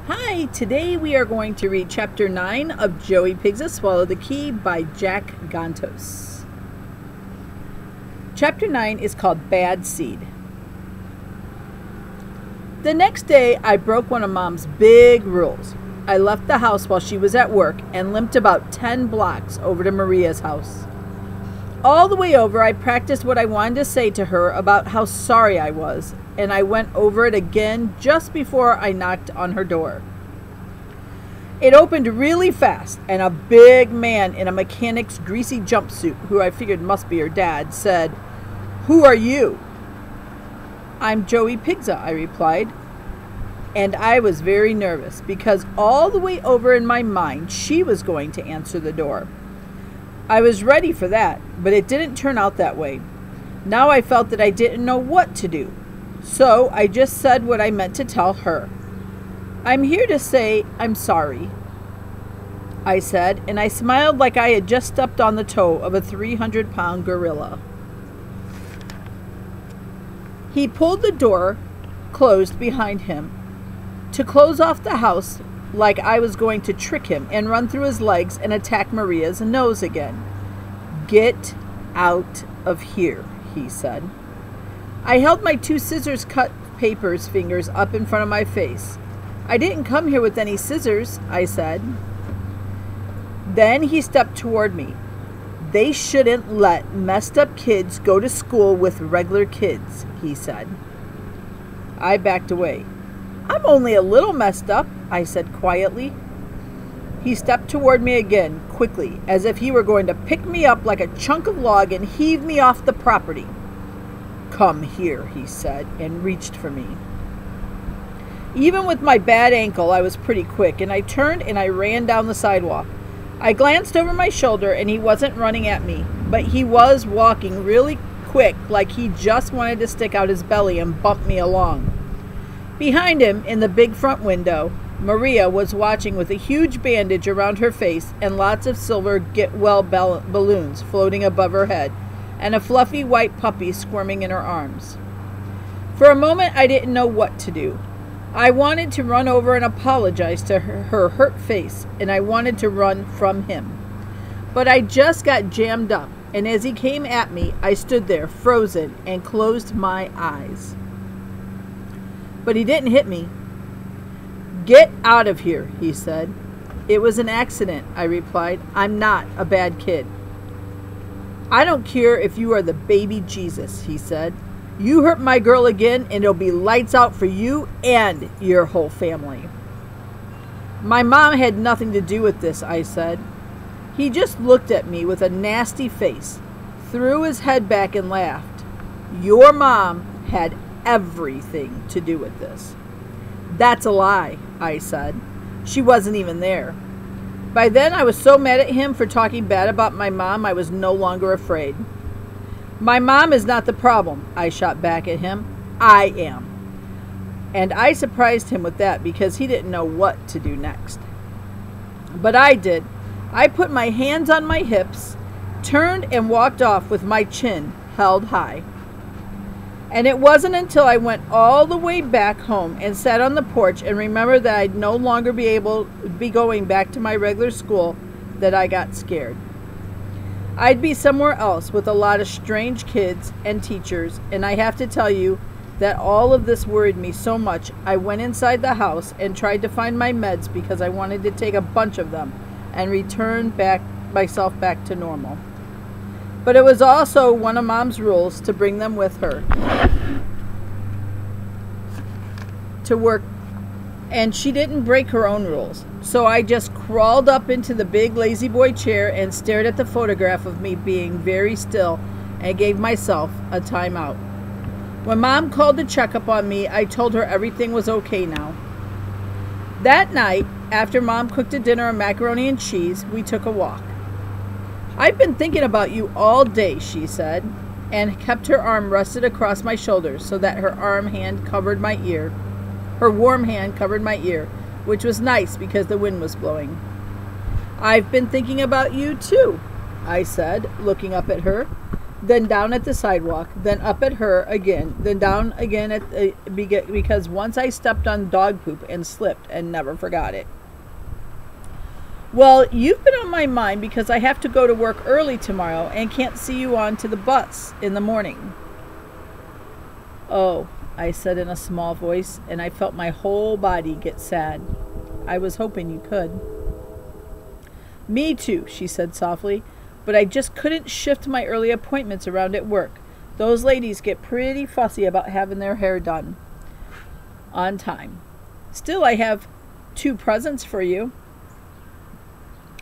Hi, today we are going to read Chapter 9 of Joey Pigza Swallowed the Key by Jack Gantos. Chapter 9 is called Bad Seed. The next day, I broke one of Mom's big rules. I left the house while she was at work and limped about 10 blocks over to Maria's house. All the way over, I practiced what I wanted to say to her about how sorry I was, and I went over it again just before I knocked on her door. It opened really fast, and a big man in a mechanic's greasy jumpsuit, who I figured must be her dad, said, "Who are you?" "I'm Joey Pigza," I replied, and I was very nervous because all the way over in my mind she was going to answer the door. I was ready for that, but it didn't turn out that way. Now I felt that I didn't know what to do. So I just said what I meant to tell her. "I'm here to say I'm sorry," I said, and I smiled like I had just stepped on the toe of a 300-pound gorilla. He pulled the door closed behind him to close off the house like I was going to trick him and run through his legs and attack Maria's nose again. "Get out of here," he said. I held my 2 scissors cut papers fingers up in front of my face. "I didn't come here with any scissors," I said. Then he stepped toward me. "They shouldn't let messed up kids go to school with regular kids," he said. I backed away. "I'm only a little messed up," I said quietly. He stepped toward me again, quickly, as if he were going to pick me up like a chunk of log and heave me off the property. "Come here," he said, and reached for me. Even with my bad ankle, I was pretty quick, and I turned and I ran down the sidewalk. I glanced over my shoulder, and he wasn't running at me, but he was walking really quick, like he just wanted to stick out his belly and bump me along. Behind him, in the big front window, Maria was watching with a huge bandage around her face and lots of silver get-well balloons floating above her head, and a fluffy white puppy squirming in her arms. For a moment, I didn't know what to do. I wanted to run over and apologize to her hurt face, and I wanted to run from him. But I just got jammed up, and as he came at me, I stood there frozen and closed my eyes. But he didn't hit me. "Get out of here," he said. "It was an accident," I replied. "I'm not a bad kid." "I don't care if you are the baby Jesus," he said. "You hurt my girl again, and it'll be lights out for you and your whole family." "My mom had nothing to do with this," I said. He just looked at me with a nasty face, threw his head back and laughed. "Your mom had everything to do with this." "That's a lie," I said. "She wasn't even there." By then I was so mad at him for talking bad about my mom I was no longer afraid. "My mom is not the problem," I shot back at him. "I am." And I surprised him with that because he didn't know what to do next. But I did. I put my hands on my hips, turned and walked off with my chin held high. And it wasn't until I went all the way back home and sat on the porch and remembered that I'd no longer be going back to my regular school that I got scared. I'd be somewhere else with a lot of strange kids and teachers, and I have to tell you that all of this worried me so much I went inside the house and tried to find my meds because I wanted to take a bunch of them and return myself back to normal. But it was also one of Mom's rules to bring them with her to work, and she didn't break her own rules. So I just crawled up into the big lazy boy chair and stared at the photograph of me being very still and gave myself a timeout. When Mom called to check up on me, I told her everything was okay now. That night, after Mom cooked a dinner of macaroni and cheese, we took a walk. "I've been thinking about you all day," she said, and kept her arm rested across my shoulders so that her warm hand covered my ear, which was nice because the wind was blowing. "I've been thinking about you too," I said, looking up at her. then down at the sidewalk, then up at her again, then down again at because once I stepped on dog poop and slipped and never forgot it. Well, you've been on my mind because I have to go to work early tomorrow and can't see you on to the bus in the morning. Oh, I said in a small voice, and I felt my whole body get sad. I was hoping you could. Me too, she said softly, but I just couldn't shift my early appointments around at work. Those ladies get pretty fussy about having their hair done on time. Still, I have 2 presents for you.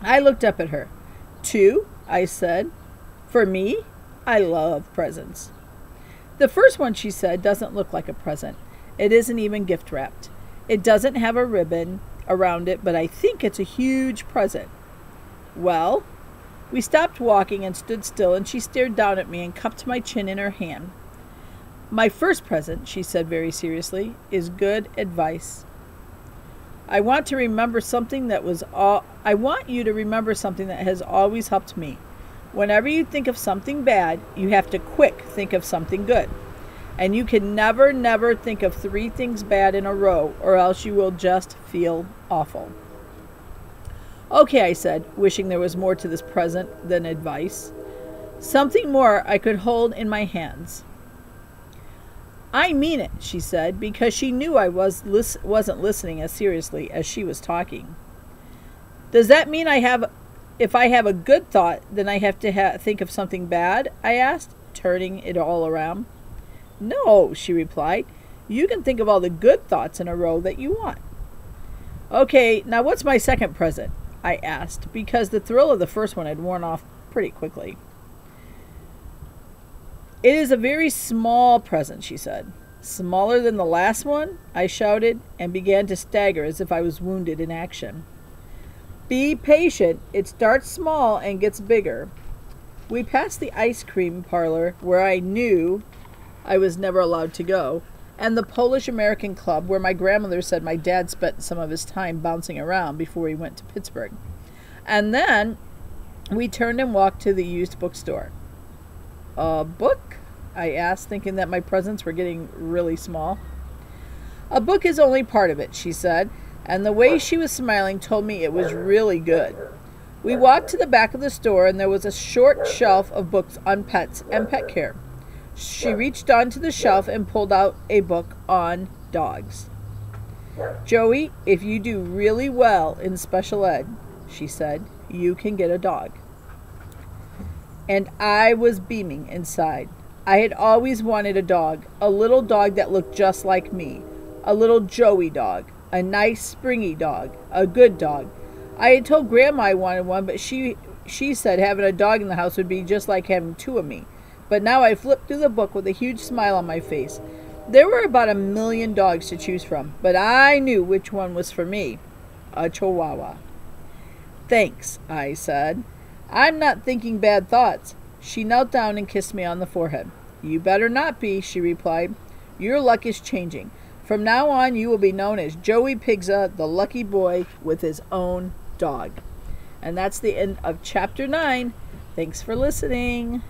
I looked up at her. 2, I said. For me? I love presents. The first one, she said, doesn't look like a present. It isn't even gift wrapped. It doesn't have a ribbon around it, but I think it's a huge present. Well, we stopped walking and stood still, and she stared down at me and cupped my chin in her hand. My first present, she said very seriously, is good advice. I want you to remember something that has always helped me. Whenever you think of something bad, you have to quick think of something good. And you can never think of 3 things bad in a row, or else you will just feel awful. Okay, I said, wishing there was more to this present than advice. Something more I could hold in my hands. I mean it, she said, because she knew I wasn't listening as seriously as she was talking. Does that mean if I have a good thought, then I have to think of something bad? I asked, turning it all around. No, she replied. You can think of all the good thoughts in a row that you want. Okay, now what's my second present? I asked, because the thrill of the first one had worn off pretty quickly. It is a very small present, she said. Smaller than the last one? I shouted, and began to stagger as if I was wounded in action. Be patient. It starts small and gets bigger. We passed the ice cream parlor, where I knew I was never allowed to go, and the Polish-American club, where my grandmother said my dad spent some of his time bouncing around before he went to Pittsburgh. And then we turned and walked to the used bookstore. A book? I asked, thinking that my presents were getting really small. A book is only part of it, she said, and the way she was smiling told me it was really good. We walked to the back of the store, and there was a short shelf of books on pets and pet care. She reached onto the shelf and pulled out a book on dogs. Joey, if you do really well in special ed, she said, you can get a dog. And I was beaming inside. I had always wanted a dog, a little dog that looked just like me, a little Joey dog, a nice springy dog, a good dog. I had told Grandma I wanted one, but she said having a dog in the house would be just like having 2 of me. But now I flipped through the book with a huge smile on my face. There were about 1 million dogs to choose from, but I knew which one was for me, a Chihuahua. Thanks, I said. I'm not thinking bad thoughts. She knelt down and kissed me on the forehead. You better not be, she replied. Your luck is changing. From now on, you will be known as Joey Pigza, the lucky boy with his own dog. And that's the end of Chapter 9. Thanks for listening.